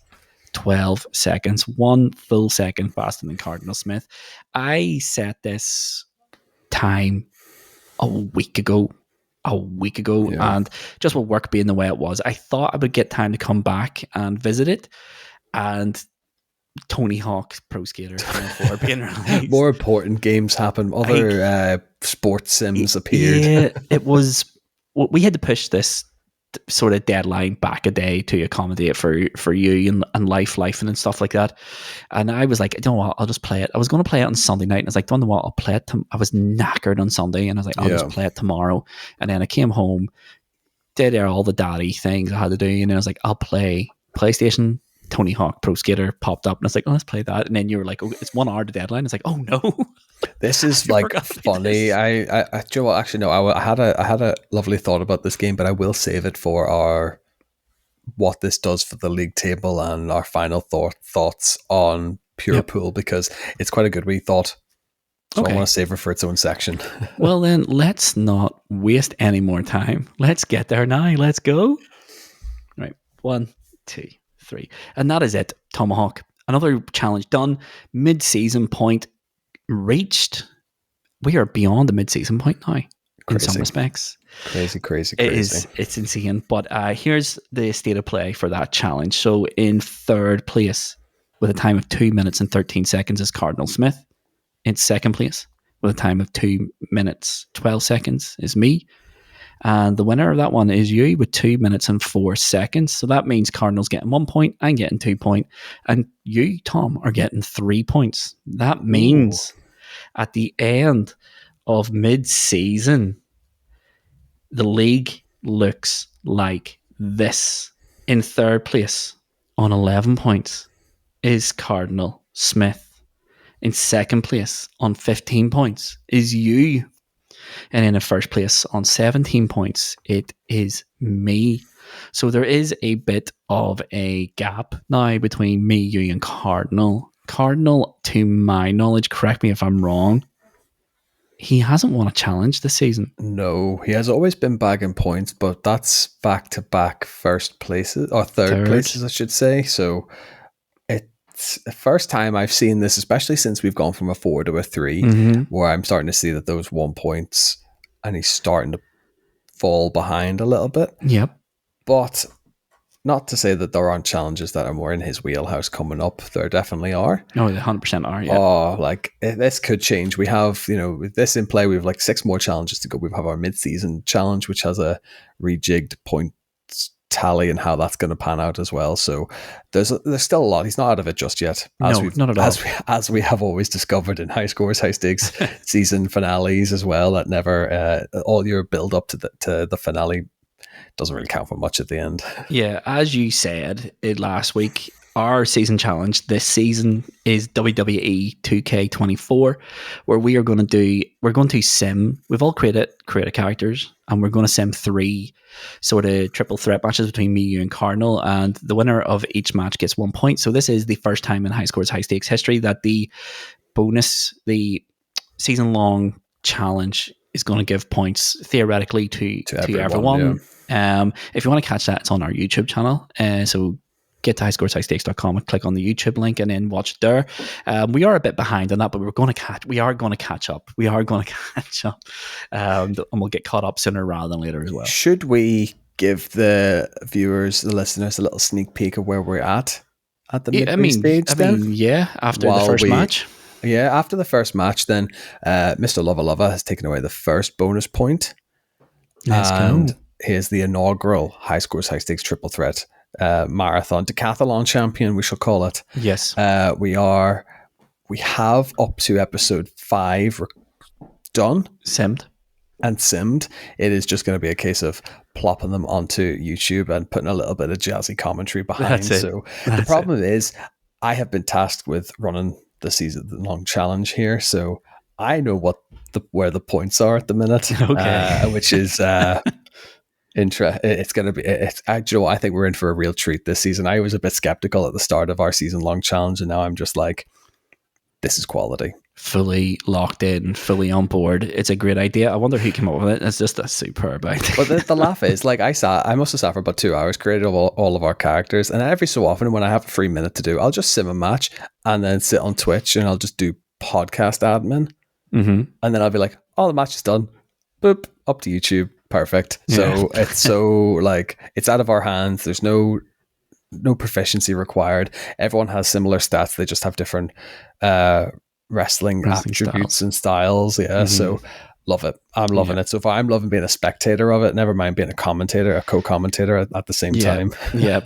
12 seconds, 1 full second faster than Cardinal Smith. I set this time a week ago, and just with work being the way it was, I thought I would get time to come back and visit it, and Tomahawk Pro Skater 4 being released. More important games happen. Other sports sims appeared. Yeah, it was. We had to push this sort of deadline back a day to accommodate for you and life and stuff like that. And I was like, you know what, I'll just play it. I was going to play it on Sunday night, and I was like, don't know what, I'll play it. I was knackered on Sunday, and I was like, I'll just play it tomorrow. And then I came home, did all the daddy things I had to do, and then I was like, I'll play PlayStation. Tomahawk Pro Skater popped up, and I was like, oh, let's play that. And then you were like, oh, it's 1 hour to deadline. It's like, oh no. This is like funny. I do you know what? Actually, no. I had a lovely thought about this game, but I will save it for what this does for the league table and our final thoughts on pure pool, because it's quite a good wee thought. So I want to save it for its own section. Well, then let's not waste any more time. Let's get there now. Let's go. Right, 1, 2, 3, and that is it. Tomahawk, another challenge done. Mid-season point reached. We are beyond the mid-season point now. In some respects, crazy. It's insane. But here's the state of play for that challenge. So in 3rd place with a time of 2 minutes and 13 seconds is Cardinal Smith. In 2nd place with a time of 2 minutes 12 seconds is me. And the winner of that one is you with 2 minutes and 4 seconds. So that means Cardinal's getting 1 point, I'm getting 2 points, and you, Tom, are getting 3 points. That means at the end of mid-season, the league looks like this. In third place on 11 points is Cardinal Smith. In second place on 15 points is you. And in first place on 17 points, it is me. So there is a bit of a gap now between me, you, and Cardinal. Cardinal, to my knowledge, correct me if I'm wrong, he hasn't won a challenge this season. No, he has always been bagging points, but that's back-to-back first places, or third places, I should say. So it's the first time I've seen this, especially since we've gone from a 4 to a 3, where I'm starting to see that those 1 points, and he's starting to fall behind a little bit. Yep. But not to say that there aren't challenges that are more in his wheelhouse coming up. There definitely are. Oh, they 100% are, yeah. Oh, like this could change. We have, with this in play, we have like 6 more challenges to go. We have our mid-season challenge, which has a rejigged point tally and how that's going to pan out as well. So there's still a lot. He's not out of it just yet. Not at all. As we have always discovered in high scores, high stakes season finales as well, that never all your build up to the finale doesn't really count for much at the end. Yeah, as you said last week, our season challenge this season is WWE 2K24, where we're going to sim. We've all created characters, and we're going to sim 3 sort of triple threat matches between me, you, and Cardinal, and the winner of each match gets 1 point. So this is the first time in high scores, high stakes history that the season long challenge is going to give points theoretically to everyone. Yeah. If you want to catch that, it's on our YouTube channel. So get to highscoreshighstakes.com and click on the YouTube link and then watch it there. We are a bit behind on that, but we are going to catch up. And we'll get caught up sooner rather than later as well. Should we give the viewers, the listeners, a little sneak peek of where we're at the midway stage then? After the first match. Yeah, after the first match, then Mr. Luvva Luvva has taken away the first bonus point. Let's go. Here's the inaugural High Scores, High Stakes Triple Threat Marathon Decathlon champion, we shall call it. Yes. We have up to episode 5 done. Simmed. It is just going to be a case of plopping them onto YouTube and putting a little bit of jazzy commentary behind. So the problem is I have been tasked with running the season long challenge here, so I know where the points are at the minute. Okay. Which is it's going to be. I think we're in for a real treat this season. I was a bit skeptical at the start of our season long challenge, and now I'm just like, this is quality. Fully locked in, fully on board. It's a great idea. I wonder who came up with it. It's just a superb idea. But the laugh is, like, I must have sat for about 2 hours, created all of our characters, and every so often when I have a free minute to do, I'll just sim a match and then sit on Twitch and I'll just do podcast admin. Mm-hmm. And then I'll be like, oh, the match is done. Boop, up to YouTube. Perfect. So it's so, like, it's out of our hands. There's no proficiency required. Everyone has similar stats. They just have different wrestling attributes and styles. Yeah. Mm-hmm. So love it. I'm loving it so far. I'm loving being a spectator of it. Never mind being a co-commentator at the same time. Yeah.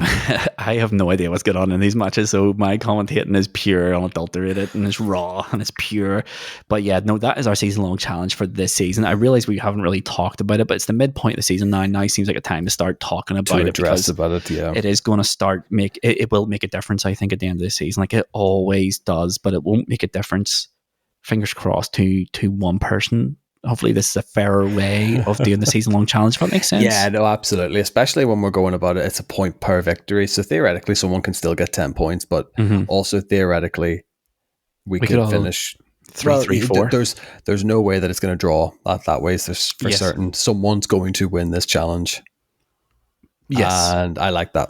I have no idea what's going on in these matches. So my commentating is pure, unadulterated, and it's raw and it's pure. But yeah, no, that is our season long challenge for this season. I realize we haven't really talked about it, but it's the midpoint of the season now. Now seems like a time to start talking about it. It is going to start it will make a difference, I think, at the end of the season. Like it always does, but it won't make a difference. Fingers crossed to one person. Hopefully this is a fairer way of doing the season-long challenge, if that makes sense. Yeah, no, absolutely. Especially when we're going about it, it's a point per victory. So theoretically, someone can still get 10 points, but also theoretically, we could finish 3-3-4. There's no way that it's going to draw that way. So for certain, someone's going to win this challenge. Yes. And I like that.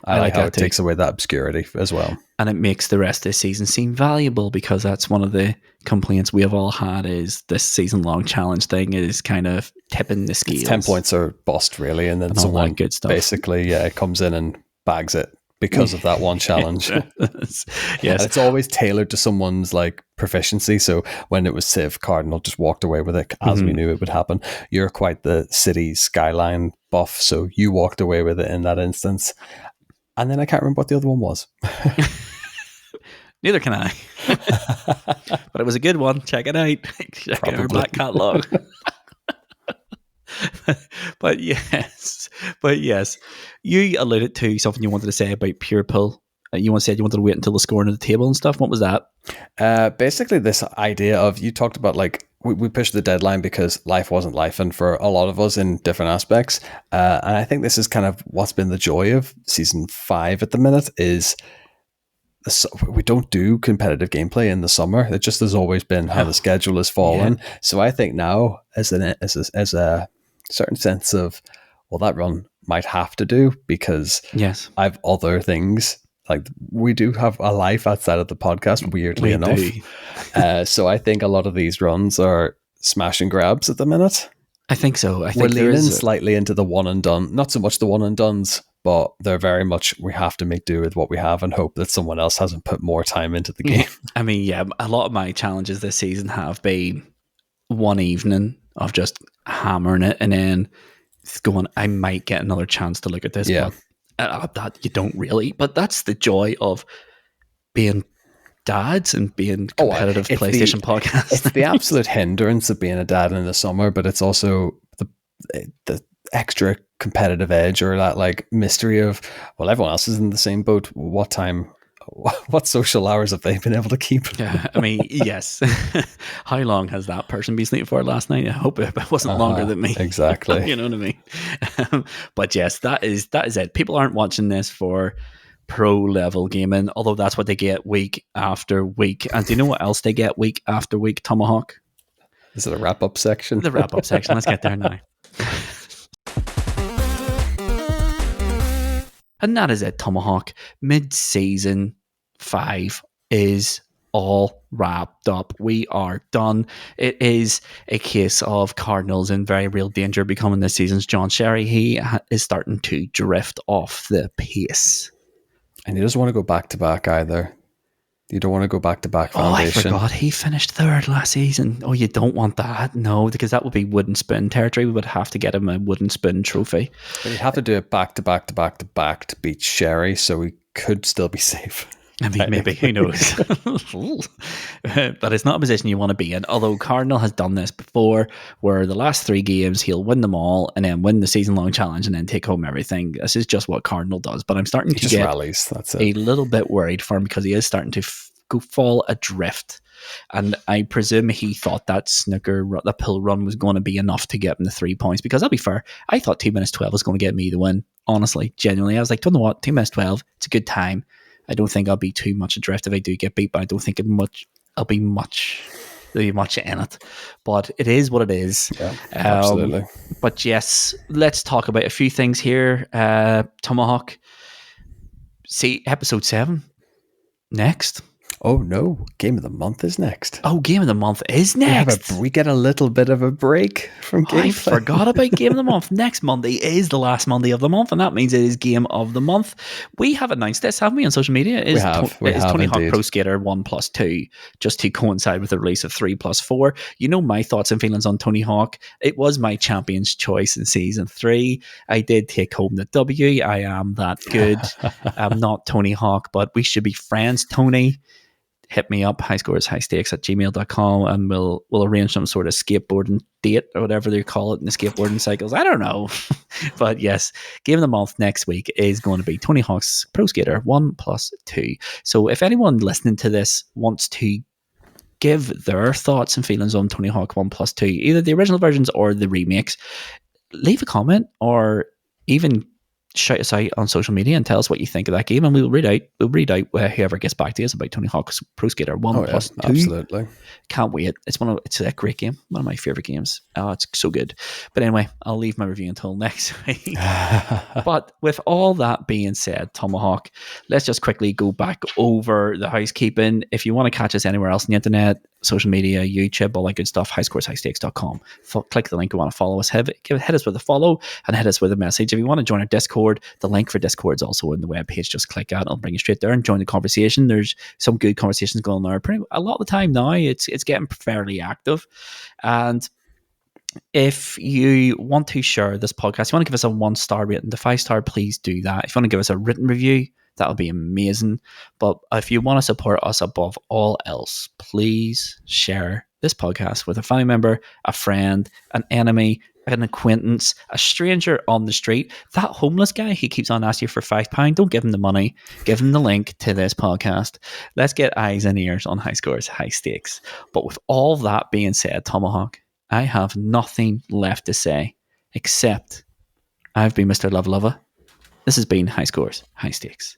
I like how it takes away that obscurity as well. And it makes the rest of the season seem valuable, because that's one of the complaints we have all had, is this season-long challenge thing is kind of tipping the scales. 10 points are bust, really. And then someone good stuff. Basically comes in and bags it because of that one challenge. Yes. And it's always tailored to someone's like proficiency. So when it was Civ, Cardinal just walked away with it as we knew it would happen. You're quite the city skyline buff, so you walked away with it in that instance. And then I can't remember what the other one was. Neither can I. But it was a good one. Check it out. Check out our back catalogue. But yes, you alluded to something you wanted to say about pure pull. You said you wanted to wait until the scoring of the table and stuff. What was that? Basically, this idea of, you talked about like we pushed the deadline because life wasn't life, and for a lot of us in different aspects. And I think this is kind of what's been the joy of season 5 at the minute is we don't do competitive gameplay in the summer. It just has always been how the schedule has fallen. Yeah. So I think now as a certain sense of, well, that run might have to do because I've other things. Like we do have a life outside of the podcast, weirdly enough. So I think a lot of these runs are smash and grabs at the minute. I think so. I think we're leaning slightly into the one and done. Not so much the one and dones, but they're very much, we have to make do with what we have and hope that someone else hasn't put more time into the game. I mean, yeah, a lot of my challenges this season have been one evening of just hammering it and then going, I might get another chance to look at this. Yeah. But that you don't really. But that's the joy of being dads and being competitive PlayStation podcasts. It's the absolute hindrance of being a dad in the summer, but it's also the extra competitive edge, or that like mystery of, well, everyone else is in the same boat. What social hours have they been able to keep? Yeah, I mean, yes. How long has that person been sleeping for last night? I hope it wasn't longer than me. Exactly. You know what I mean? But yes, that is it. People aren't watching this for pro level gaming, although that's what they get week after week. And do you know what else they get week after week, Tomahawk? Is it a wrap-up section? The wrap-up section. Let's get there now. And that is it, Tomahawk. Mid-season 5 is all wrapped up. We are done. It is a case of Cardinals in very real danger becoming this season's John Sherry. He is starting to drift off the pace. And he doesn't want to go back-to-back either. You don't want to go back-to-back Foundation. Oh, I forgot. He finished 3rd last season. Oh, you don't want that? No, because that would be wooden spoon territory. We would have to get him a wooden spoon trophy. But you'd have to do it back-to-back to beat Sherry, so he could still be safe. I mean, maybe, who knows? But it's not a position you want to be in. Although Cardinal has done this before, where the last 3 games, he'll win them all and then win the season-long challenge and then take home everything. This is just what Cardinal does. But I'm starting to get rallies. That's it. A little bit worried for him because he is starting to fall adrift. And I presume he thought that the pill run was going to be enough to get him the 3 points. Because I'll be fair, I thought 2 minutes 12 was going to get me the win. Honestly, genuinely. I was like, don't know what, 2 minutes 12, it's a good time. I don't think I'll be too much adrift if I do get beat, but I don't think there'll be much in it. But it is what it is. Yeah, absolutely. But yes, let's talk about a few things here. Tomahawk, see episode 7 next. Oh no, Game of the Month is next. Oh, Game of the Month is next. We get a little bit of a break from gameplay. I forgot about Game of the Month. Next Monday is the last Monday of the month, and that means it is Game of the Month. We have announced this, haven't we, on social media? We have Tony Hawk indeed. Pro Skater 1+2, just to coincide with the release of 3+4. You know my thoughts and feelings on Tony Hawk. It was my champion's choice in Season 3. I did take home the W. I am that good. I'm not Tony Hawk, but we should be friends, Tony. Hit me up, highscoreshighstakes@gmail.com, and we'll arrange some sort of skateboarding date or whatever they call it in the skateboarding cycles. I don't know. But yes, Game of the Month next week is going to be Tony Hawk's Pro Skater 1+2. So if anyone listening to this wants to give their thoughts and feelings on Tony Hawk 1+2, either the original versions or the remakes, leave a comment or even shout us out on social media and tell us what you think of that game, and we'll read out whoever gets back to us about Tony Hawk's Pro Skater 1+2. Absolutely. Can't wait. It's a great game. One of my favorite games. Oh, it's so good. But anyway, I'll leave my review until next week. But with all that being said, Tomahawk, let's just quickly go back over the housekeeping. If you want to catch us anywhere else on the internet, social media, YouTube, all that good stuff, highscoreshighstakes.com. Click the link you want to follow us. Hit us with a follow and hit us with a message. If you want to join our Discord, Discord. The link for Discord is also in the webpage. Just click out, it'll bring you straight there and join the conversation. There's some good conversations going on there. A lot of the time now, it's getting fairly active. And if you want to share this podcast, you want to give us a 1-star rating, the 5-star, please do that. If you want to give us a written review, that'll be amazing. But if you want to support us above all else, please share this podcast with a family member, a friend, an enemy, an acquaintance, a stranger on the street. That homeless guy, he keeps on asking you for £5. Don't give him the money. Give him the link to this podcast. Let's get eyes and ears on High Scores, High Stakes. But with all that being said, Tomahawk, I have nothing left to say except I've been Mr. Luvva Luvva. This has been High Scores, High Stakes.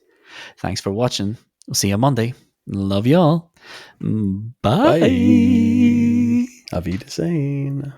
Thanks for watching. We'll see you Monday. Love you all. Bye. Auf Wiedersehen.